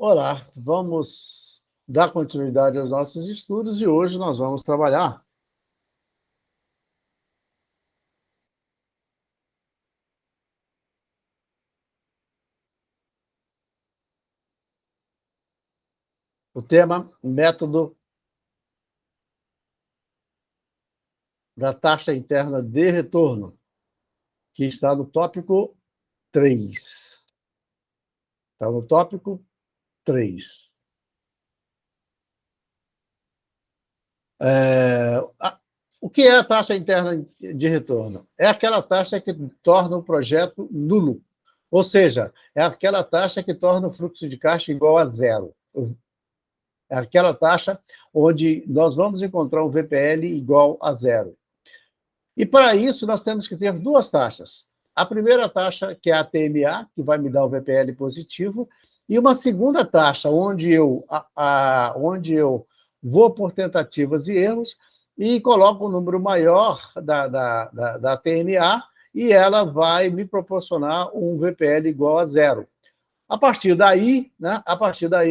Olá, vamos dar continuidade aos nossos estudos e hoje nós vamos trabalhar o tema método da taxa interna de retorno, que está no tópico 3. Está no tópico 3. O que é a taxa interna de retorno? É aquela taxa que torna o projeto nulo. Ou seja, é aquela taxa que torna o fluxo de caixa igual a zero. É aquela taxa onde nós vamos encontrar um VPL igual a zero. E para isso nós temos que ter duas taxas. A primeira taxa, que é a TMA, que vai me dar o VPL positivo, e uma segunda taxa, onde eu vou por tentativas e erros e coloco um número maior da TMA e ela vai me proporcionar um VPL igual a zero. A partir daí,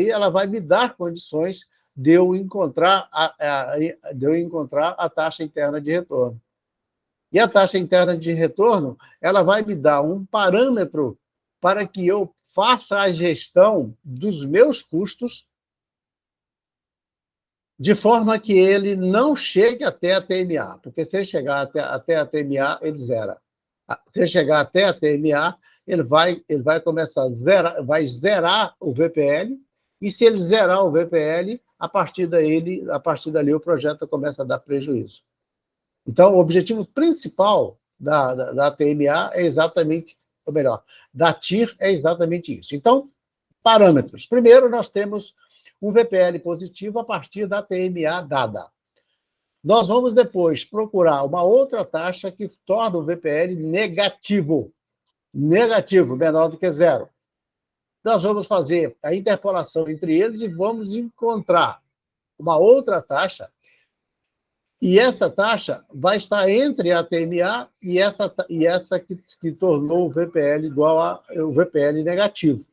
ela vai me dar condições de eu encontrar a taxa interna de retorno. E a taxa interna de retorno, ela vai me dar um parâmetro para que eu faça a gestão dos meus custos de forma que ele não chegue até a TMA, porque se ele chegar até a TMA, ele zera. Se ele chegar até a TMA, ele vai começar a zerar, vai zerar o VPL, e se ele zerar o VPL, a partir dali o projeto começa a dar prejuízo. Então, o objetivo principal da TMA é exatamente, ou melhor, da TIR é exatamente isso. Então, parâmetros. Primeiro, nós temos um VPL positivo a partir da TMA dada. Nós vamos depois procurar uma outra taxa que torna o VPL negativo, menor do que zero. Nós vamos fazer a interpolação entre eles e vamos encontrar uma outra taxa, e essa taxa vai estar entre a TMA e essa que tornou o VPL igual ao VPL negativo.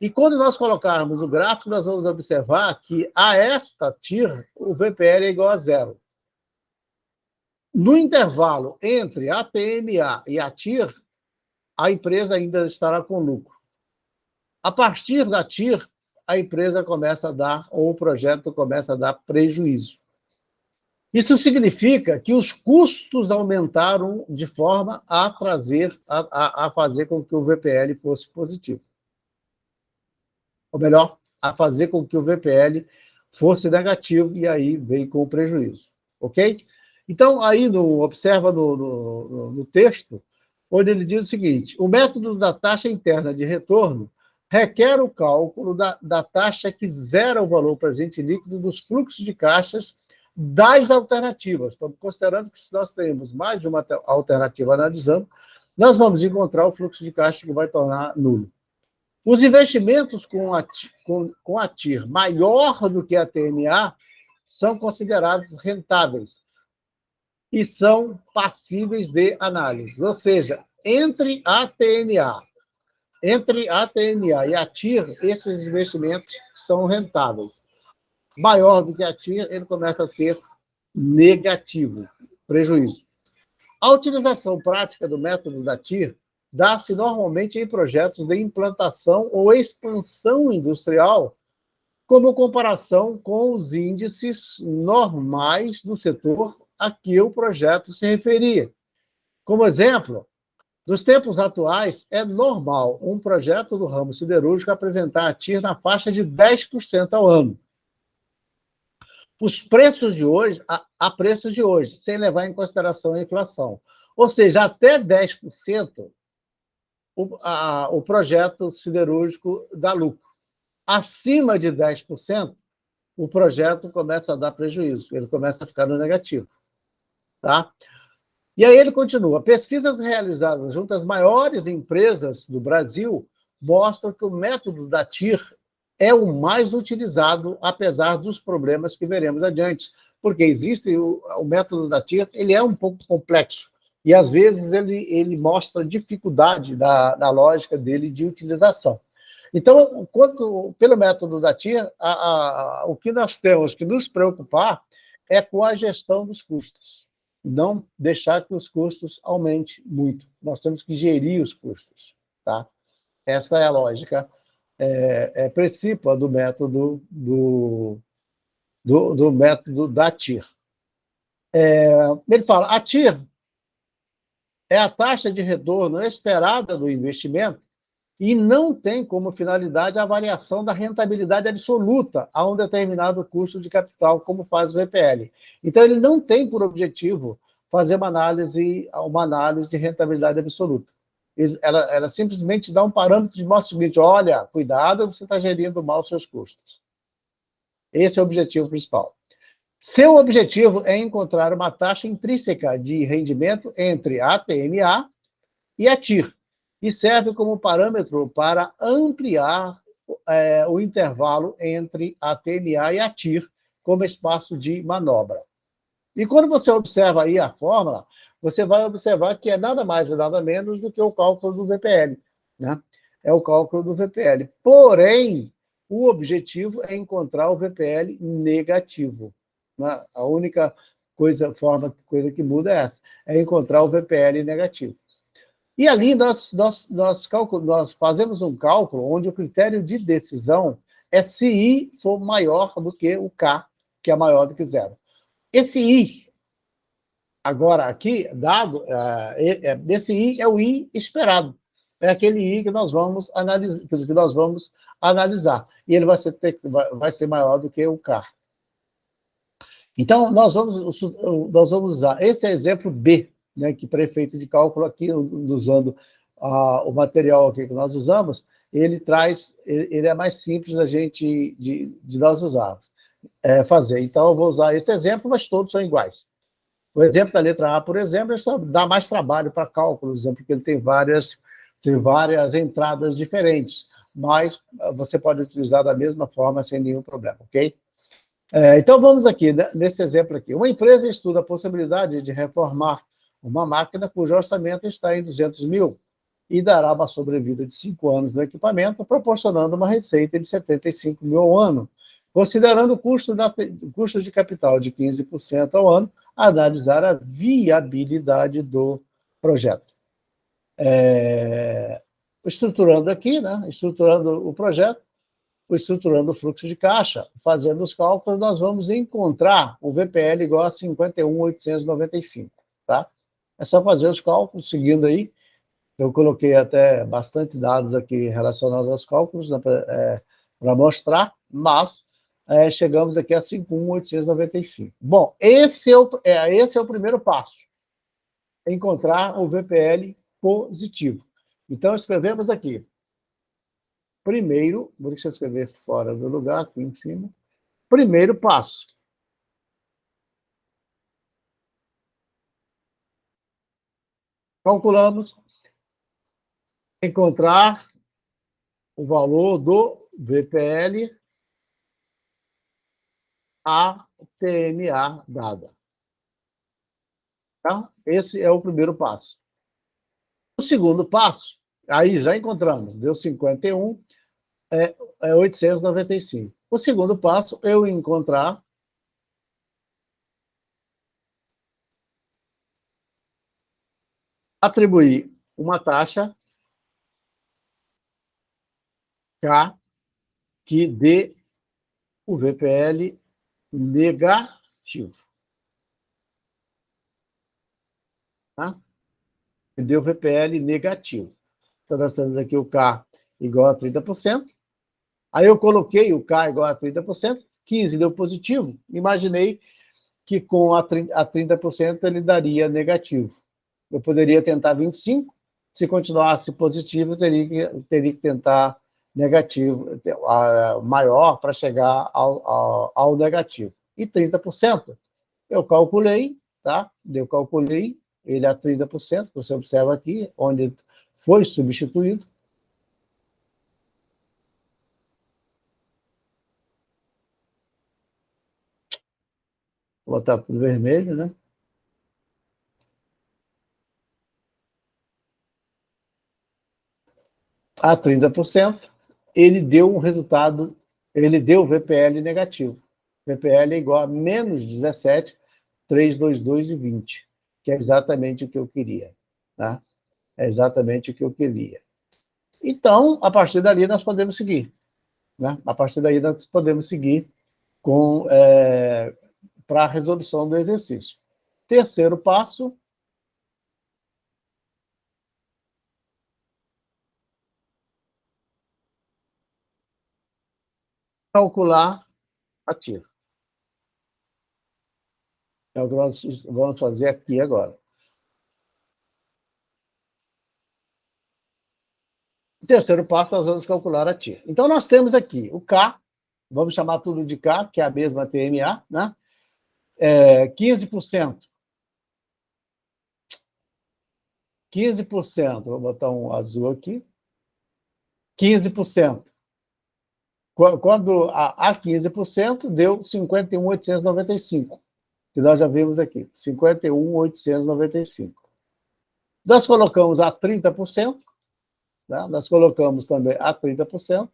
E quando nós colocarmos o gráfico, nós vamos observar que a esta TIR, o VPL é igual a zero. No intervalo entre a TMA e a TIR, a empresa ainda estará com lucro. A partir da TIR, a empresa começa a dar, ou o projeto começa a dar prejuízo. Isso significa que os custos aumentaram de forma a fazer com que o VPL fosse positivo. Ou melhor, a fazer com que o VPL fosse negativo, e aí veio com o prejuízo. Ok? Então, aí observa no texto, onde ele diz o seguinte: o método da taxa interna de retorno requer o cálculo da taxa que zera o valor presente líquido dos fluxos de caixas das alternativas. Estamos considerando que, se nós temos mais de uma alternativa analisando, nós vamos encontrar o fluxo de caixa que vai tornar nulo. Os investimentos com a TIR maior do que a TMA são considerados rentáveis e são passíveis de análise. Ou seja, entre a TMA e a TIR, esses investimentos são rentáveis. Maior do que a TIR, ele começa a ser negativo, prejuízo. A utilização prática do método da TIR dá-se normalmente em projetos de implantação ou expansão industrial, como comparação com os índices normais do setor a que o projeto se referia. Como exemplo, nos tempos atuais, é normal um projeto do ramo siderúrgico apresentar a TIR na faixa de 10% ao ano. Os preços de hoje, a preços de hoje, sem levar em consideração a inflação. Ou seja, até 10% o projeto siderúrgico dá lucro. Acima de 10%, o projeto começa a dar prejuízo, ele começa a ficar no negativo. Tá? E aí ele continua: pesquisas realizadas junto às maiores empresas do Brasil mostram que o método da TIR é o mais utilizado, apesar dos problemas que veremos adiante, porque existe o método da TIR, ele é um pouco complexo, e às vezes ele mostra dificuldade da lógica dele de utilização. Então, pelo método da TIR, o que nós temos que nos preocupar é com a gestão dos custos. Não deixar que os custos aumentem muito. Nós temos que gerir os custos. Tá? Essa é a lógica principal do método do método da TIR. Ele fala, a TIR é a taxa de retorno esperada do investimento e não tem como finalidade a avaliação da rentabilidade absoluta a um determinado custo de capital, como faz o VPL. Então, ele não tem por objetivo fazer uma análise de rentabilidade absoluta. Ela simplesmente dá um parâmetro de mostra o seguinte, olha, cuidado, você está gerindo mal os seus custos. Esse é o objetivo principal. Seu objetivo é encontrar uma taxa intrínseca de rendimento entre a TMA e a TIR, e serve como parâmetro para ampliar o intervalo entre a TMA e a TIR como espaço de manobra. E quando você observa aí a fórmula, você vai observar que é nada mais e nada menos do que o cálculo do VPL. Né? É o cálculo do VPL. Porém, o objetivo é encontrar o VPL negativo. Né? A única coisa que muda é essa, é encontrar o VPL negativo. E ali nós fazemos um cálculo onde o critério de decisão é se I for maior do que o K, que é maior do que zero. Esse I, agora aqui, dado, esse I é o I esperado. É aquele I que nós vamos analisar. E ele vai ser maior do que o K. Então, nós vamos usar esse exemplo B, né, que para efeito de cálculo aqui, usando o material aqui que nós usamos, ele é mais simples de nós usarmos, fazer. Então, eu vou usar esse exemplo, mas todos são iguais. O exemplo da letra A, por exemplo, só dá mais trabalho para cálculos, porque ele tem várias entradas diferentes, mas você pode utilizar da mesma forma sem nenhum problema, ok? Então, vamos aqui, nesse exemplo aqui. Uma empresa estuda a possibilidade de reformar uma máquina cujo orçamento está em 200 mil e dará uma sobrevida de 5 anos do equipamento, proporcionando uma receita de 75 mil ao ano. Considerando o custo de capital de 15% ao ano, analisar a viabilidade do projeto. Estruturando aqui, né? Estruturando o projeto, estruturando o fluxo de caixa, fazendo os cálculos, nós vamos encontrar o VPL igual a 51.895, tá? É só fazer os cálculos, seguindo aí. Eu coloquei até bastante dados aqui relacionados aos cálculos, né, para mostrar, mas chegamos aqui a 5.895. Bom, esse é o primeiro passo, encontrar o VPL positivo. Então, escrevemos aqui. Primeiro, deixa eu escrever fora do lugar, aqui em cima. Primeiro passo. Calculamos encontrar o valor do VPL a TMA dada. Tá? Esse é o primeiro passo. O segundo passo, aí já encontramos, deu 51, 895. O segundo passo, eu encontrar atribuir uma taxa K que dê o VPL negativo. Tá? Que dê o VPL negativo. Então, nós temos aqui o K igual a 30%. Aí eu coloquei o K igual a 30%, 15 deu positivo. Imaginei que com a 30% ele daria negativo. Eu poderia tentar 25%, se continuasse positivo, teria que tentar negativo, maior para chegar ao negativo. E 30%, eu calculei, tá? Eu calculei ele a 30%, você observa aqui, onde foi substituído. Vou botar tudo vermelho, né? A 30%, ele deu um resultado, ele deu VPL negativo. VPL é igual a menos 17, 322 e 20, que é exatamente o que eu queria. Tá? É exatamente o que eu queria. Então, a partir dali, nós podemos seguir. Né? A partir daí, nós podemos seguir para a resolução do exercício. Terceiro passo, calcular a TIR. É o que nós vamos fazer aqui agora. O terceiro passo, nós vamos calcular a TIR. Então, nós temos aqui o K, vamos chamar tudo de K, que é a mesma TMA, né? 15%. 15%, vou botar um azul aqui. 15%. Quando a 15% deu 51.895, que nós já vimos aqui. 51.895. Nós colocamos a 30%, né? Nós colocamos também a 30%,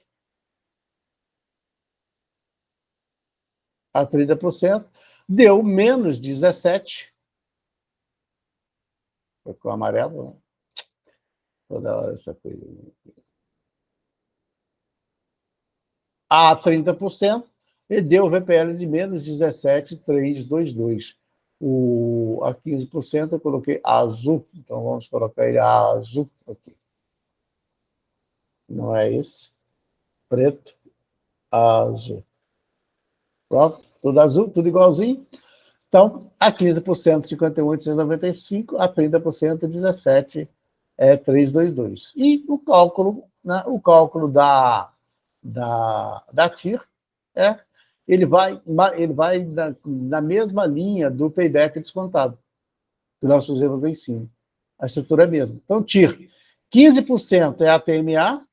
deu menos 17, ficou amarelo, né? Toda hora essa coisa. A 30%, e deu o VPL de menos 17.322. A 15% eu coloquei azul, então vamos colocar ele azul aqui. Não é isso? Preto, azul. Pronto, tudo azul, tudo igualzinho. Então, a 15%, 58.195, a 30%, 17.322. E o cálculo, né, da TIR, ele vai na mesma linha do payback descontado, que nós fizemos em cima. A estrutura é a mesma. Então, TIR, 15% é a TMA,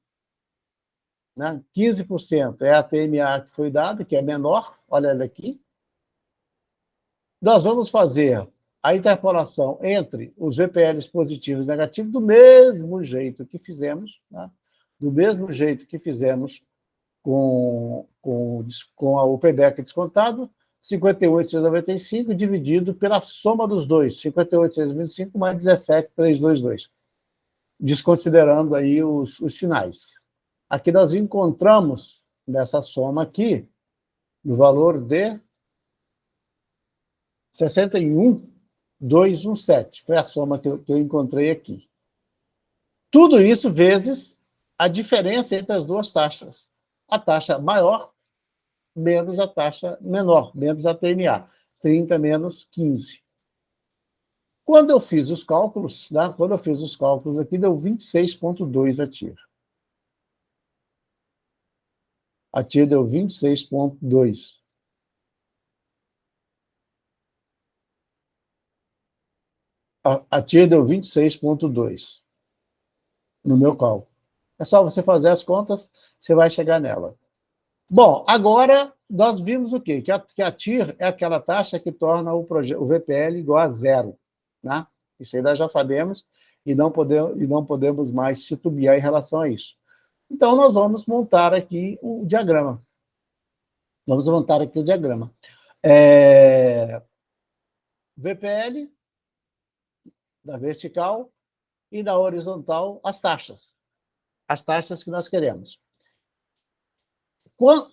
né? 15% é a TMA que foi dada, que é menor, olha ela aqui. Nós vamos fazer a interpolação entre os VPLs positivos e negativos do mesmo jeito que fizemos, né? Do mesmo jeito que fizemos com o payback descontado, 58.695 dividido pela soma dos dois, 58.625 mais 17.322, desconsiderando aí os sinais. Aqui nós encontramos, nessa soma aqui, o valor de 61.217. Foi a soma que eu encontrei aqui. Tudo isso vezes a diferença entre as duas taxas. A taxa maior menos a taxa menor, menos a TNA. 30 menos 15. Quando eu fiz os cálculos, né, aqui, deu 26,2 a TIR. A TIR deu 26,2. A TIR deu 26,2 no meu cálculo. É só você fazer as contas, você vai chegar nela. Bom, agora nós vimos o quê? Que a TIR é aquela taxa que torna o VPL igual a zero. Né? Isso aí nós já sabemos e não podemos mais titubear em relação a isso. Então, nós vamos montar aqui o diagrama. Vamos montar aqui o diagrama. VPL, da vertical, e da horizontal, as taxas. As taxas que nós queremos. Com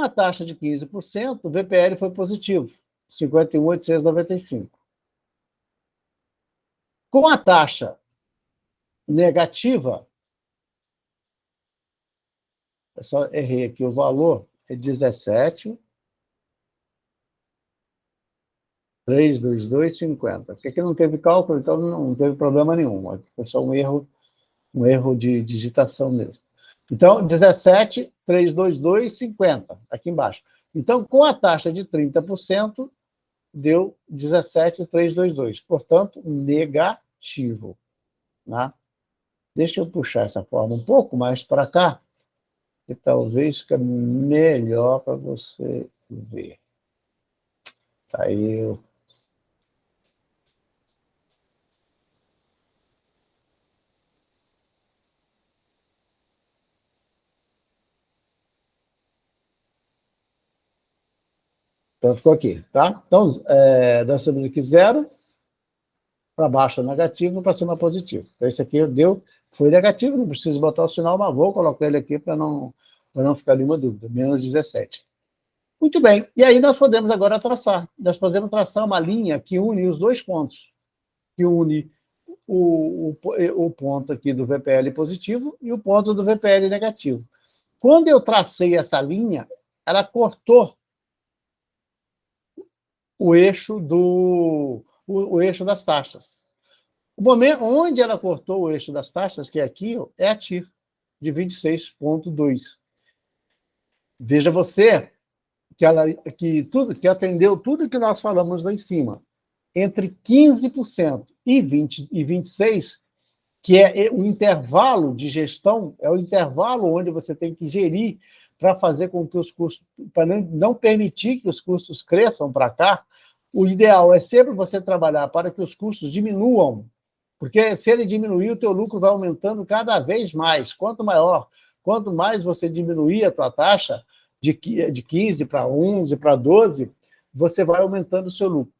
a taxa de 15%, o VPL foi positivo, 51.895. Com a taxa negativa, eu só errei aqui o valor, é 17.322,50. Porque aqui não teve cálculo, então não teve problema nenhum. Foi só um erro de digitação mesmo. Então, 17.322,50, aqui embaixo. Então, com a taxa de 30%, deu 17.322. Portanto, negativo. Né? Deixa eu puxar essa forma um pouco mais para cá, que talvez fique melhor para você ver. Tá aí. Então, ficou aqui, tá? Então, nós temos aqui 0, para baixo é negativo, para cima é positivo. Então, esse aqui foi negativo, não preciso botar o sinal, mas vou colocar ele aqui para não ficar nenhuma dúvida. Menos 17. Muito bem. E aí nós podemos agora traçar. Nós podemos traçar uma linha que une os dois pontos. Que une o ponto aqui do VPL positivo e o ponto do VPL negativo. Quando eu tracei essa linha, ela cortou o eixo das taxas. O momento onde ela cortou o eixo das taxas, que é aqui, ó, é a TIR, de 26,2. Veja você que atendeu tudo que nós falamos lá em cima. Entre 15% e 26%, que é o intervalo de gestão, é o intervalo onde você tem que gerir para fazer com que os custos, para não permitir que os custos cresçam para cá. O ideal é sempre você trabalhar para que os custos diminuam, porque se ele diminuir, o teu lucro vai aumentando cada vez mais. Quanto mais você diminuir a tua taxa, de 15 para 11, para 12, você vai aumentando o seu lucro.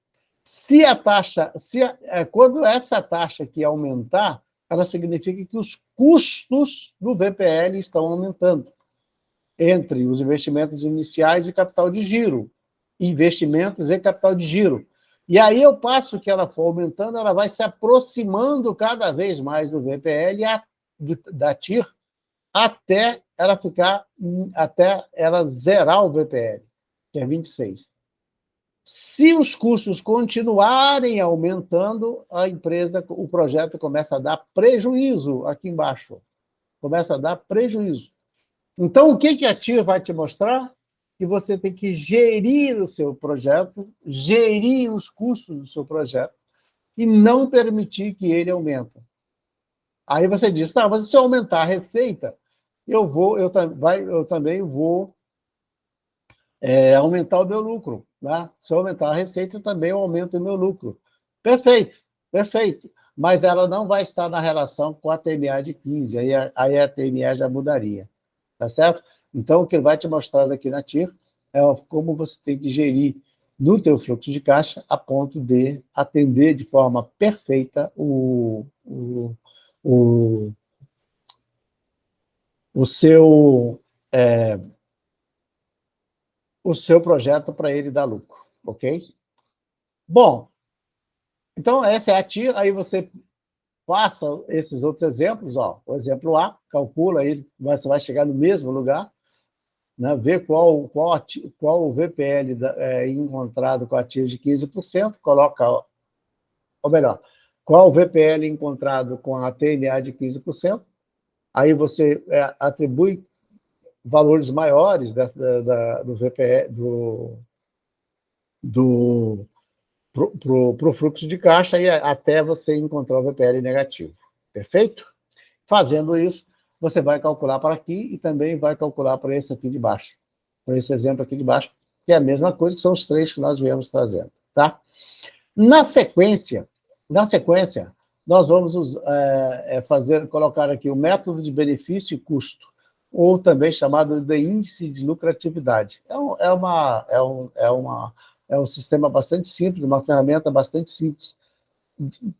Quando essa taxa aqui aumentar, ela significa que os custos do VPL estão aumentando, entre os investimentos iniciais e capital de giro. Investimentos e capital de giro. E aí, ao passo que ela for aumentando, ela vai se aproximando cada vez mais do VPL, da TIR, até ela zerar o VPL, que é 26. Se os custos continuarem aumentando, o projeto começa a dar prejuízo aqui embaixo. Começa a dar prejuízo. Então, o que a TIR vai te mostrar? Que você tem que gerir o seu projeto, gerir os custos do seu projeto e não permitir que ele aumente. Aí você diz, tá, mas se eu aumentar a receita, eu também vou aumentar o meu lucro. Né? Se eu aumentar a receita, também eu aumento o meu lucro. Perfeito, perfeito. Mas ela não vai estar na relação com a TMA de 15, aí a TMA já mudaria. Tá certo? Então, o que ele vai te mostrar aqui na TIR é como você tem que gerir no teu fluxo de caixa a ponto de atender de forma perfeita o seu projeto para ele dar lucro, ok? Bom, então essa é a TIR, aí você passa esses outros exemplos, ó, o exemplo A, calcula aí, você vai chegar no mesmo lugar, né, ver qual o VPL encontrado com a TIR de 15%, coloca, ou melhor, qual o VPL encontrado com a TNA de 15%, aí você atribui valores maiores do VPL, para o fluxo de caixa e até você encontrar o VPL negativo. Perfeito? Fazendo isso, você vai calcular para aqui e também vai calcular para esse aqui de baixo, para esse exemplo aqui de baixo, que é a mesma coisa, que são os três que nós viemos trazendo. Tá? Na sequência, nós vamos colocar aqui o método de benefício e custo, ou também chamado de índice de lucratividade. É um sistema bastante simples, uma ferramenta bastante simples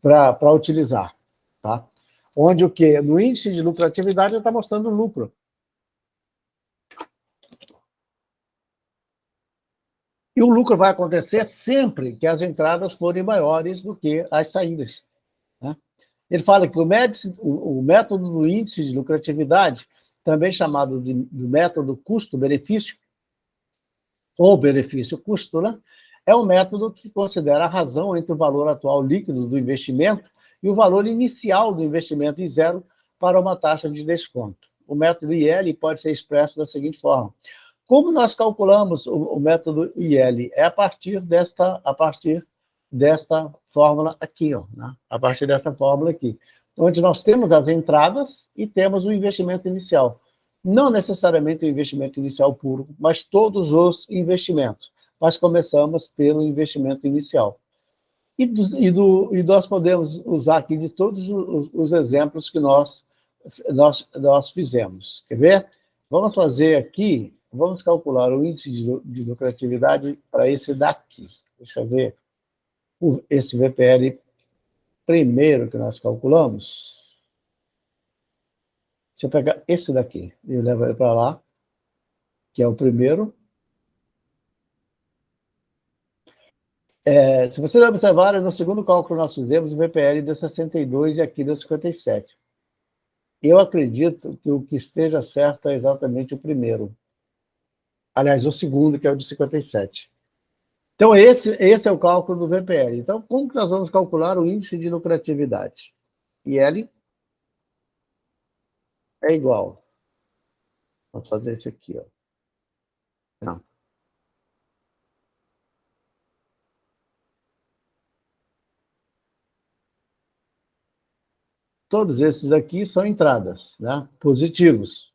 para utilizar. Tá? Onde o quê? No índice de lucratividade está mostrando o lucro. E o lucro vai acontecer sempre que as entradas forem maiores do que as saídas. Né? Ele fala que o método do índice de lucratividade, também chamado do método custo-benefício, ou benefício-custo, né? É um método que considera a razão entre o valor atual líquido do investimento e o valor inicial do investimento em zero para uma taxa de desconto. O método IL pode ser expresso da seguinte forma. Como nós calculamos o método IL? É a partir desta fórmula aqui, ó, né? A partir dessa fórmula aqui, onde nós temos as entradas e temos o investimento inicial. Não necessariamente o investimento inicial puro, mas todos os investimentos. Nós começamos pelo investimento inicial. E nós podemos usar aqui de todos os exemplos que nós fizemos. Quer ver? Vamos fazer aqui Vamos calcular o índice de lucratividade para esse daqui. Deixa eu ver. Esse VPL primeiro que nós calculamos. Deixa eu pegar esse daqui e levo ele para lá, que é o primeiro. Se vocês observarem, no segundo cálculo que nós fizemos, o VPL deu 62 e aqui deu 57. Eu acredito que o que esteja certo é exatamente o primeiro. Aliás, o segundo, que é o de 57. Então, esse é o cálculo do VPL. Então, como que nós vamos calcular o índice de lucratividade? IL é igual. Vamos fazer isso aqui. Ó. Não. Todos esses aqui são entradas, né? Positivos.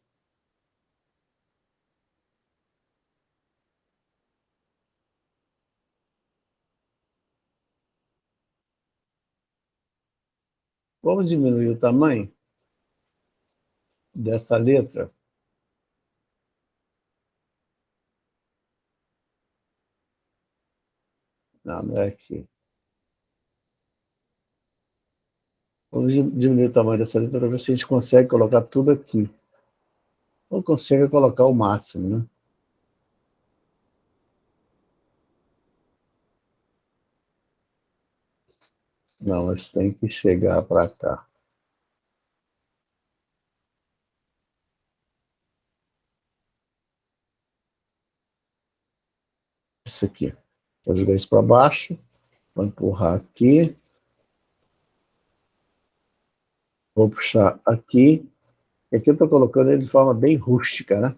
Vamos diminuir o tamanho dessa letra. Não, não é aqui. Vamos diminuir o tamanho dessa letra para ver se a gente consegue colocar tudo aqui. Ou consegue colocar o máximo, né? Não, mas tem que chegar para cá. Isso aqui. Vou jogar isso para baixo. Vou empurrar aqui. Vou puxar aqui. E aqui eu estou colocando ele de forma bem rústica, né?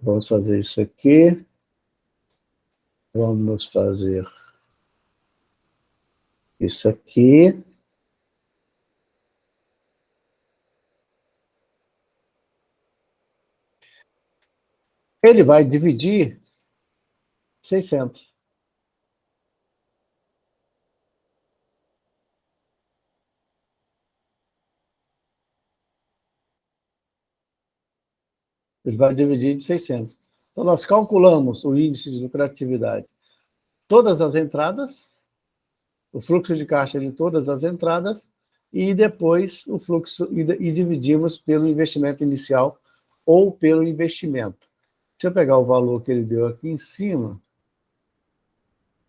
Vamos fazer isso aqui. Vamos fazer isso aqui. Ele vai dividir 600. Ele vai dividir de 600. Então, nós calculamos o índice de lucratividade. Todas as entradas, o fluxo de caixa de todas as entradas, e depois o fluxo, e dividimos pelo investimento inicial ou pelo investimento. Deixa eu pegar o valor que ele deu aqui em cima,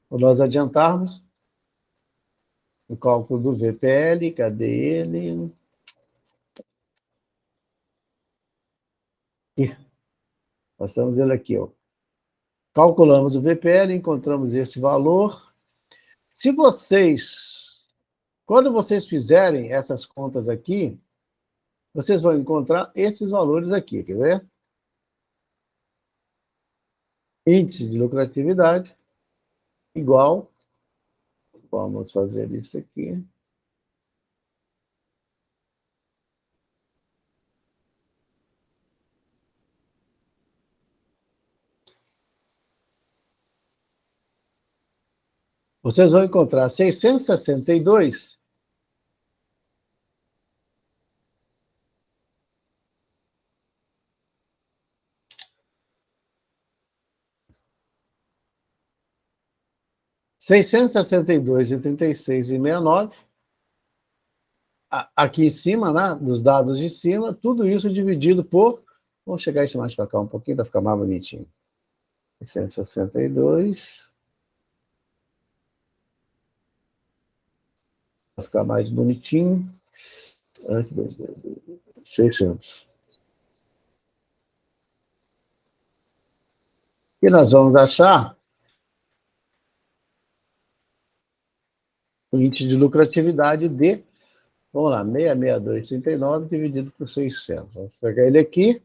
para nós adiantarmos o cálculo do VPL. Cadê ele? Ih, nós temos ele aqui. Ó. Calculamos o VPL, encontramos esse valor. Se vocês, quando vocês fizerem essas contas aqui, vocês vão encontrar esses valores aqui, quer ver? Índice de lucratividade igual, vamos fazer isso aqui. Vocês vão encontrar 662 662,36 e 69 aqui em cima, né, dos dados de cima, tudo isso dividido por, vamos chegar isso mais para cá um pouquinho para ficar mais bonitinho. 662, para ficar mais bonitinho. 600. E nós vamos achar o índice de lucratividade de, vamos lá, 662,39 dividido por 600. Vamos pegar ele aqui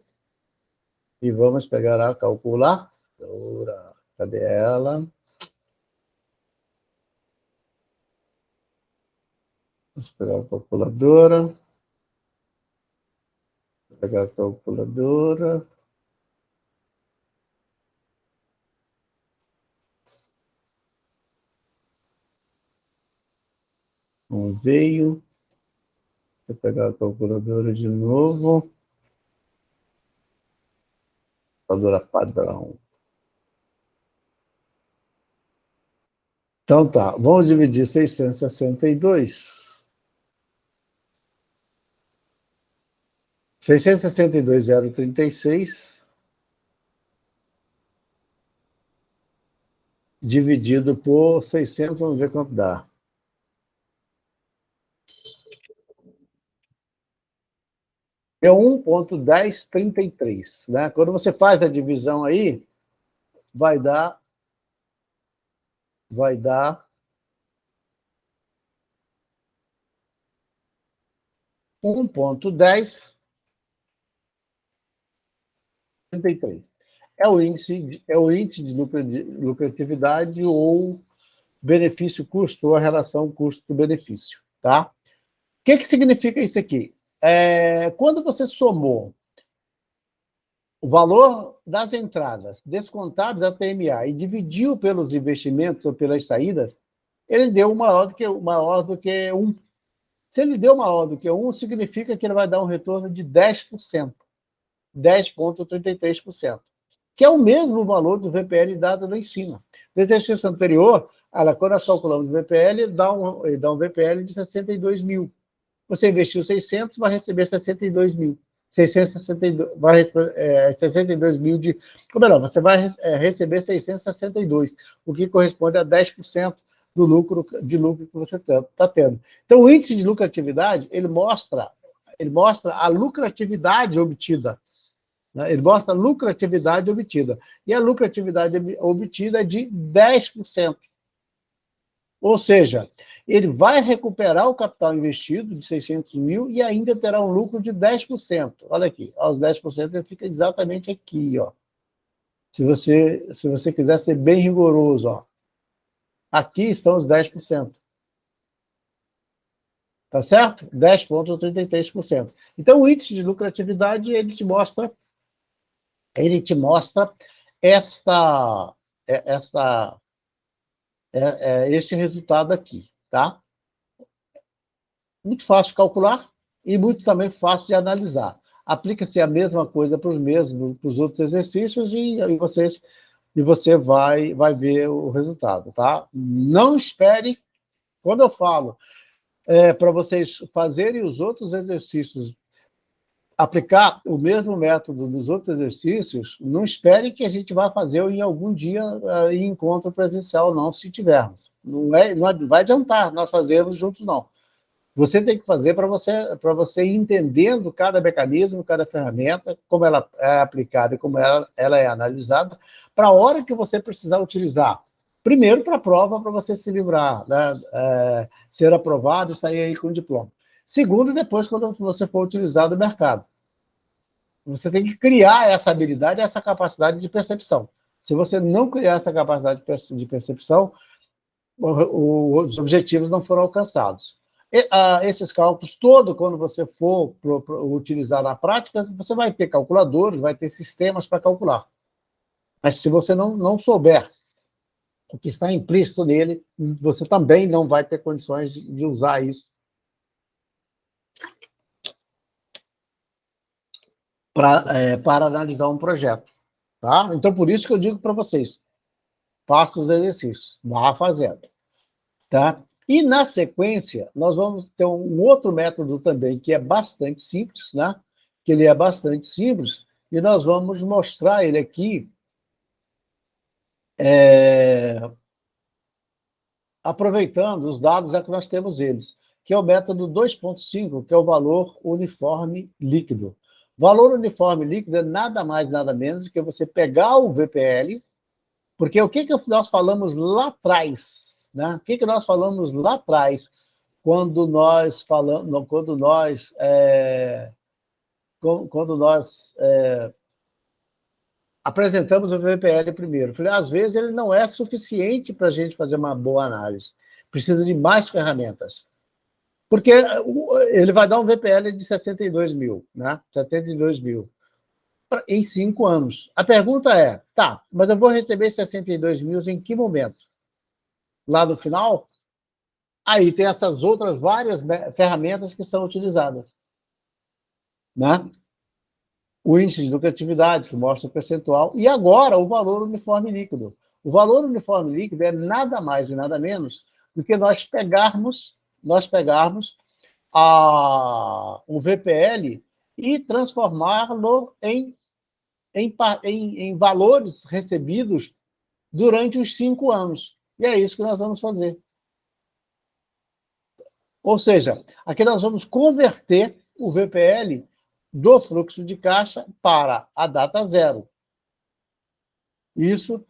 e vamos pegar a calculadora. Cadê ela? Vamos pegar a calculadora. Vou pegar a calculadora. Não veio. Vou pegar a calculadora de novo. calculadora padrão. Então tá, vamos dividir 662. 662,036 dividido por 600, vamos ver quanto dá. É 1,1033, né? Quando você faz a divisão aí, vai dar 1,1033. É o índice de lucratividade ou benefício-custo, ou a relação custo-benefício, tá? O que significa isso aqui? Quando você somou o valor das entradas descontadas a TMA e dividiu pelos investimentos ou pelas saídas, ele deu maior do que 1. Se ele deu maior do que 1, significa que ele vai dar um retorno de 10%, 10,33%, que é o mesmo valor do VPL dado lá em cima. No exercício anterior, quando nós calculamos o VPL, ele dá um VPL de 62 mil. Você investiu 600, vai receber 62 mil. 662, 62 mil de... Ou melhor, você vai receber 662, o que corresponde a 10% do lucro que você está tendo. Então, o índice de lucratividade, ele mostra a lucratividade obtida. Né? Ele mostra a lucratividade obtida. E a lucratividade obtida é de 10%. Ou seja, ele vai recuperar o capital investido de 600 mil e ainda terá um lucro de 10%. Olha aqui, os 10% ele fica exatamente aqui, ó. Se você quiser ser bem rigoroso, ó. Aqui estão os 10%. Tá certo? 10,33%. Então, o índice de lucratividade, ele te mostra este resultado aqui, tá? Muito fácil de calcular e muito também fácil de analisar. Aplica-se a mesma coisa para os outros exercícios e você vai ver o resultado, tá? Não espere, quando eu falo para vocês fazerem os outros exercícios, aplicar o mesmo método dos outros exercícios, não espere que a gente vá fazer em algum dia em encontro presencial, não, se tivermos. Não vai adiantar nós fazermos juntos, não. Você tem que fazer para você ir entendendo cada mecanismo, cada ferramenta, como ela é aplicada e como ela é analisada, para a hora que você precisar utilizar. Primeiro, para a prova, para você se livrar, né? Ser aprovado e sair aí com o diploma. Segundo, depois, quando você for utilizar no mercado. Você tem que criar essa habilidade, essa capacidade de percepção. Se você não criar essa capacidade de percepção, os objetivos não foram alcançados. Esses cálculos todos, quando você for utilizar na prática, você vai ter calculadores, vai ter sistemas para calcular. Mas se você não souber o que está implícito nele, você também não vai ter condições de usar isso para analisar um projeto. Tá? Então, por isso que eu digo para vocês, faça os exercícios, vá fazendo. Tá? E, na sequência, nós vamos ter um outro método também, que é bastante simples, né? Que ele é bastante simples, e nós vamos mostrar ele aqui, aproveitando os dados que nós temos eles, que é o método 2.5, que é o valor uniforme líquido. Valor uniforme líquido é nada mais, nada menos do que você pegar o VPL, porque o que nós falamos lá atrás, né? O que nós falamos lá atrás, quando nós apresentamos o VPL primeiro? Falei, às vezes ele não é suficiente para a gente fazer uma boa análise. Precisa de mais ferramentas. Porque ele vai dar um VPL de 62 mil, né? 72 mil. Em 5 anos. A pergunta é, tá, mas eu vou receber 62 mil em que momento? Lá no final? Aí tem essas outras várias ferramentas que são utilizadas. Né? o índice de lucratividade, que mostra o percentual, e agora o valor uniforme líquido. O valor uniforme líquido é nada mais e nada menos do que nós pegarmos o VPL e transformá-lo em valores recebidos durante os 5 anos. E é isso que nós vamos fazer. Ou seja, aqui nós vamos converter o VPL do fluxo de caixa para a data zero. Isso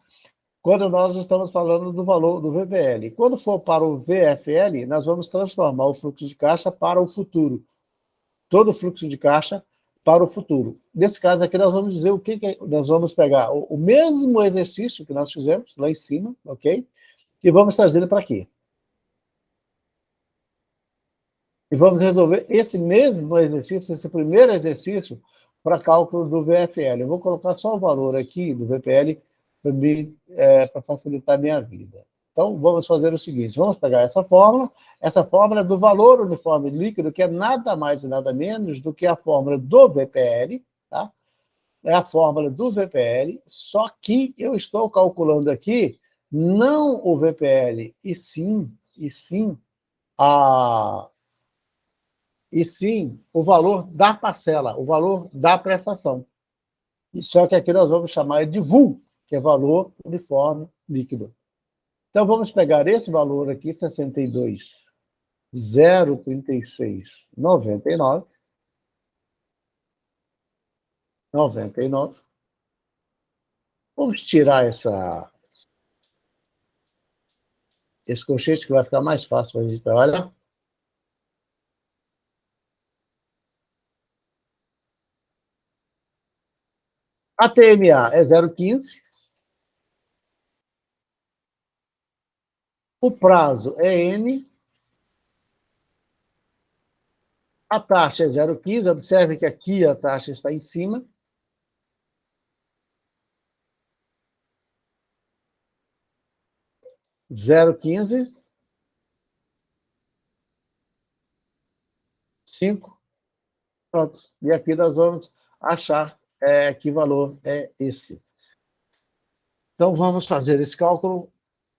quando nós estamos falando do valor do VPL. Quando for para o VFL, nós vamos transformar o fluxo de caixa para o futuro. Todo o fluxo de caixa para o futuro. Nesse caso aqui, nós vamos dizer o que nós vamos pegar o mesmo exercício que nós fizemos lá em cima, ok? E vamos trazer ele para aqui. E vamos resolver esse mesmo exercício, esse primeiro exercício, para cálculo do VFL. Eu vou colocar só o valor aqui do VPL para facilitar a minha vida. Então, vamos fazer o seguinte, vamos pegar essa fórmula é do valor uniforme líquido, que é nada mais e nada menos do que a fórmula do VPL, tá? É a fórmula do VPL, só que eu estou calculando aqui não o VPL, a e sim o valor da parcela, o valor da prestação. E só que aqui nós vamos chamar de VUL, que é valor uniforme líquido. Então, vamos pegar esse valor aqui, 62.036,99, 99. Vamos tirar esse colchete, que vai ficar mais fácil para a gente trabalhar. A TMA é 0,15. O prazo é N. A taxa é 0,15. Observe que aqui a taxa está em cima. 0,15. 5. Pronto. E aqui nós vamos achar que valor é esse. Então, vamos fazer esse cálculo.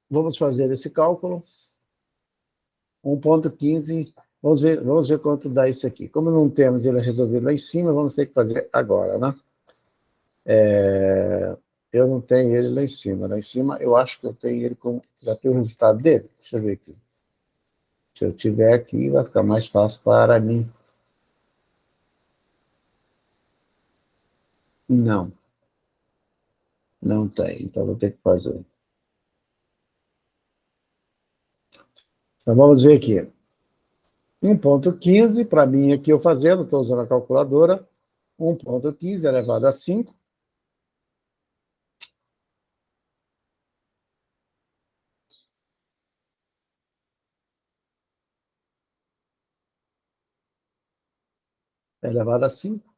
1,15. Vamos ver quanto dá isso aqui. Como não temos ele resolvido lá em cima, vamos ter que fazer agora, né? Eu não tenho ele lá em cima. Lá em cima, eu acho que eu tenho ele com... Já tem o resultado dele? Deixa eu ver aqui. Se eu tiver aqui, vai ficar mais fácil para mim. Não. Não tem. Então, vou ter que fazer. Então, vamos ver aqui. 1,15, para mim, aqui eu fazendo, estou usando a calculadora. 1,15 elevado a 5. Elevado a 5.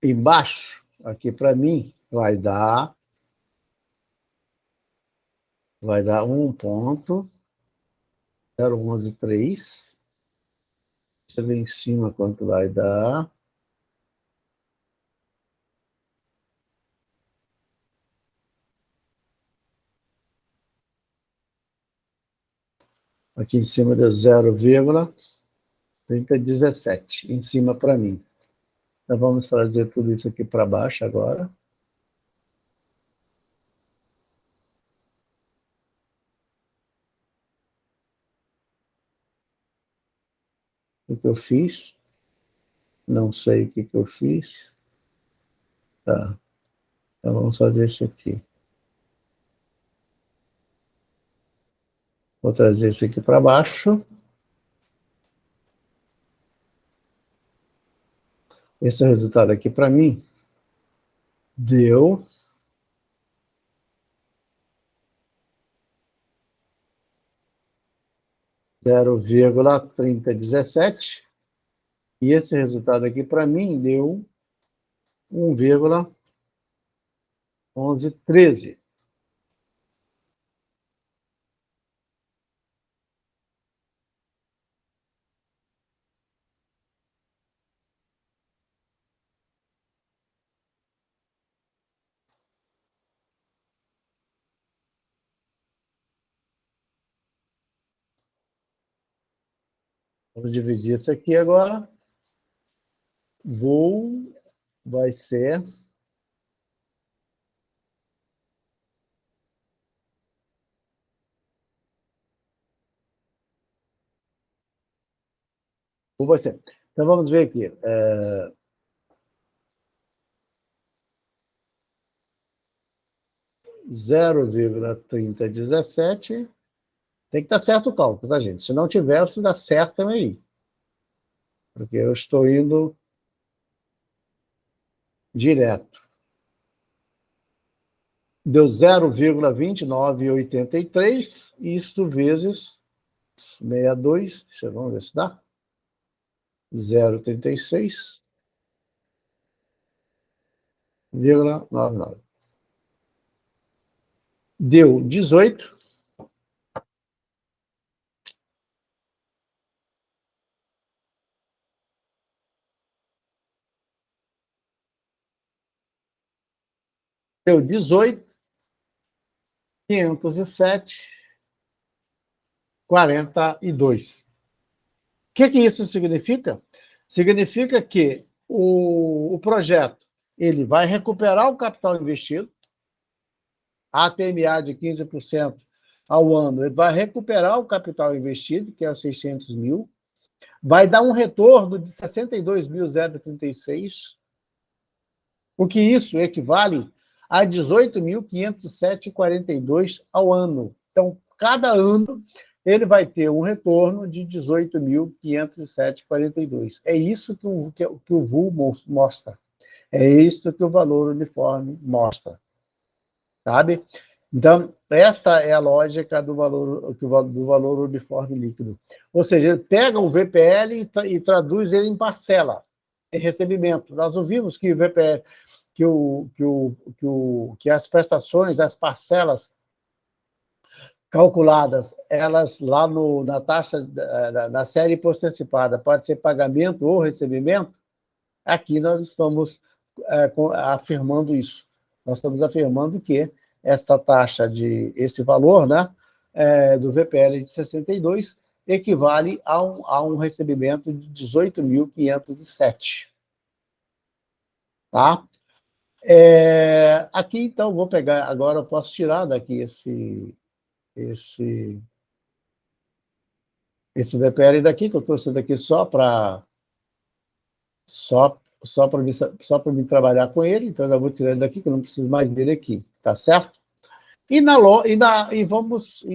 Embaixo, aqui para mim, vai dar 1,0113. Deixa eu ver em cima quanto vai dar. Aqui em cima deu 0,3017, em cima para mim. Então, vamos trazer tudo isso aqui para baixo agora. O que eu fiz? Não sei o que eu fiz. Tá. Então, vamos fazer isso aqui. Vou trazer isso aqui para baixo. Esse é o resultado aqui para mim. Deu 0,3017. E esse resultado aqui para mim deu 1,1113. Vamos dividir isso aqui agora. Voo vai ser... Voo vai ser. Então, vamos ver aqui. 0,3017. Tem que estar certo o cálculo, tá, gente? Se não tiver, você dá certo também. Porque eu estou indo direto. Deu 0,2983, isto vezes 62, vamos ver se dá. 0,36,99. Deu 18. Deu 18.507,42. O que isso significa? Significa que o projeto ele vai recuperar o capital investido, a ATMA de 15% ao ano, ele vai recuperar o capital investido, que é os 600 mil, vai dar um retorno de 62.036, o que isso equivale a 18.507,42 ao ano. Então, cada ano, ele vai ter um retorno de 18.507,42. É isso que o VUL mostra. É isso que o valor uniforme mostra. Sabe? Então, esta é a lógica do valor uniforme líquido. Ou seja, ele pega o VPL e traduz ele em parcela, em recebimento. Nós ouvimos que o VPL, que as prestações, as parcelas calculadas, elas lá na taxa da série imposto antecipada, pode ser pagamento ou recebimento. Aqui nós estamos afirmando isso. Nós estamos afirmando que esta taxa esse valor, né, do VPL de 62 equivale a um recebimento de 18.507. Tá? Aqui, então, vou pegar, agora eu posso tirar daqui esse VPL daqui, que eu estou usando aqui só para mim trabalhar com ele, então eu já vou tirar ele daqui, que eu não preciso mais dele aqui, tá certo? E vamos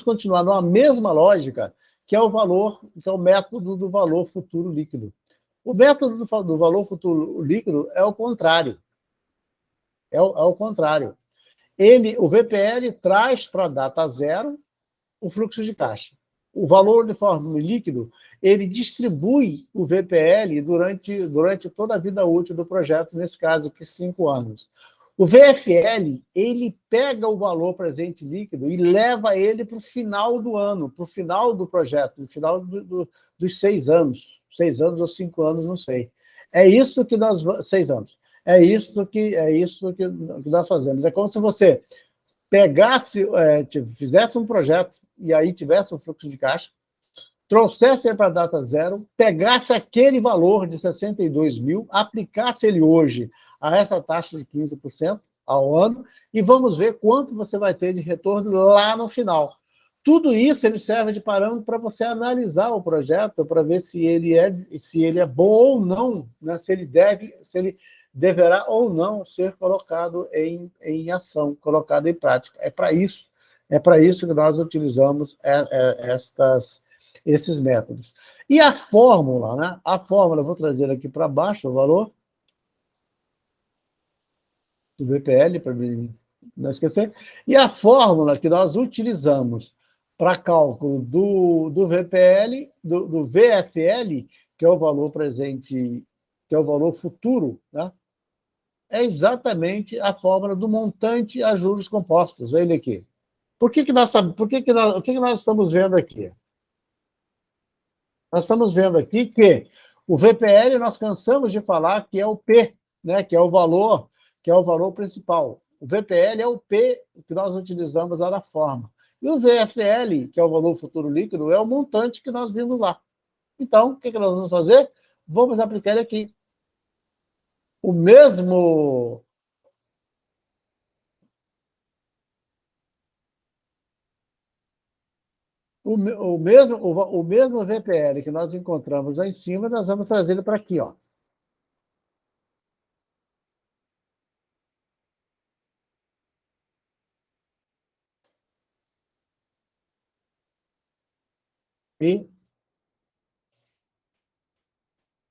continuar numa mesma lógica, que é o método do valor futuro líquido. O método do valor futuro líquido é o contrário. É o contrário. O VPL traz para a data zero o fluxo de caixa. O valor uniforme líquido, ele distribui o VPL durante toda a vida útil do projeto, nesse caso aqui, 5 anos. O VFL, ele pega o valor presente líquido e leva ele para o final do ano, para o final do projeto, no final dos 6 anos. 6 anos ou 5 anos, não sei. É isso que nós... 6 anos. É isso que nós fazemos. É como se você fizesse um projeto e aí tivesse um fluxo de caixa, trouxesse ele para a data zero, pegasse aquele valor de 62 mil, aplicasse ele hoje a essa taxa de 15% ao ano e vamos ver quanto você vai ter de retorno lá no final. Tudo isso ele serve de parâmetro para você analisar o projeto, para ver se ele é bom ou não, né? se ele deverá ou não ser colocado em ação, colocado em prática. É para isso que nós utilizamos esses métodos. E a fórmula, né? A fórmula, eu vou trazer aqui para baixo o valor do VPL, para não esquecer. E a fórmula que nós utilizamos para cálculo do VPL, do VFL, que é o valor presente, que é o valor futuro, né? É exatamente a fórmula do montante a juros compostos. Olha ele aqui. O que nós estamos vendo aqui? Nós estamos vendo aqui que o VPL, nós cansamos de falar que é o P, né, que é o valor principal. O VPL é o P que nós utilizamos lá na forma. E o VFL, que é o valor futuro líquido, é o montante que nós vimos lá. Então, o que nós vamos fazer? Vamos aplicar aqui o mesmo o mesmo VPL que nós encontramos lá em cima, nós vamos trazer ele para aqui, ó. E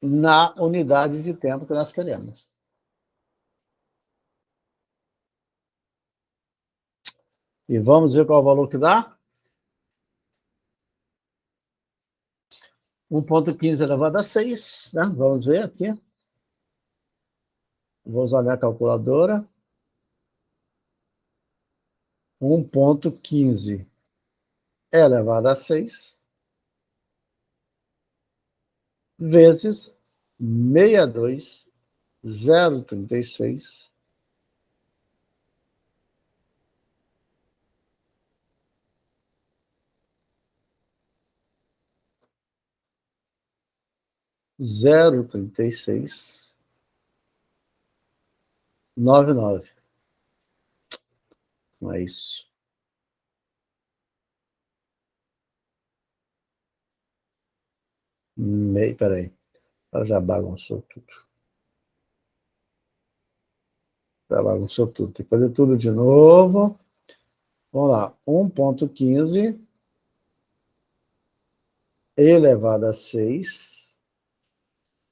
na unidade de tempo que nós queremos. E vamos ver qual é o valor que dá? 1,15 elevado a 6, né? Vamos ver aqui. Vou usar a minha calculadora. 1,15 elevado a 6 vezes 62,036 0,36 99. Não é isso. Peraí. Ela já bagunçou tudo. Já bagunçou tudo. Tem que fazer tudo de novo. Vamos lá. 1,15 elevado a 6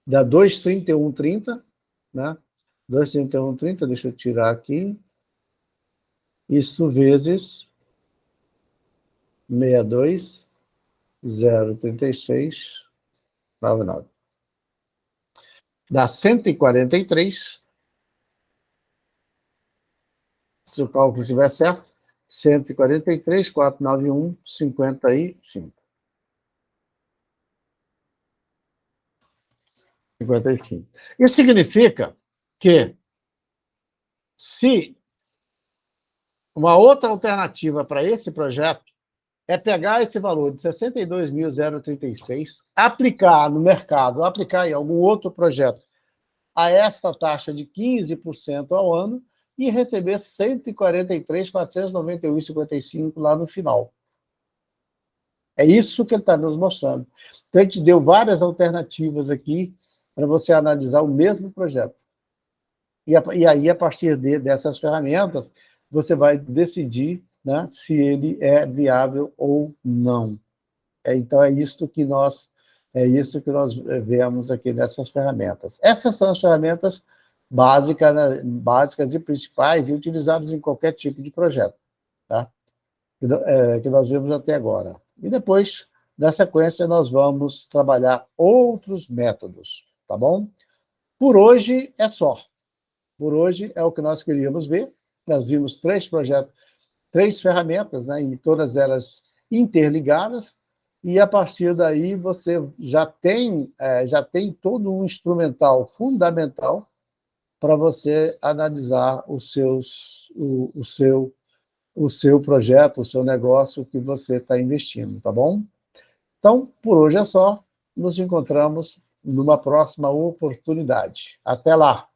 dá 2,3130, né? 2,3130, deixa eu tirar aqui. Isso vezes 62,036,99. Dá 143, se o cálculo estiver certo, 143,491,55. 55. Isso significa que, se uma outra alternativa para esse projeto é pegar esse valor de 62.036, aplicar no mercado, aplicar em algum outro projeto a esta taxa de 15% ao ano e receber 143.491,55 lá no final. É isso que ele está nos mostrando. Então, a gente deu várias alternativas aqui para você analisar o mesmo projeto. E aí, a partir dessas ferramentas, você vai decidir, né, se ele é viável ou não. Então, é isso que nós vemos aqui nessas ferramentas. Essas são as ferramentas básicas, né, básicas e principais e utilizadas em qualquer tipo de projeto, tá? Que nós vimos até agora. E depois, na sequência, nós vamos trabalhar outros métodos, tá bom? Por hoje é só. Por hoje é o que nós queríamos ver. Nós vimos 3 projetos, 3 ferramentas, né, e todas elas interligadas, e a partir daí você já tem todo um instrumental fundamental para você analisar o seu projeto, o seu negócio que você está investindo, tá bom? Então, por hoje é só. Nos encontramos numa próxima oportunidade. Até lá!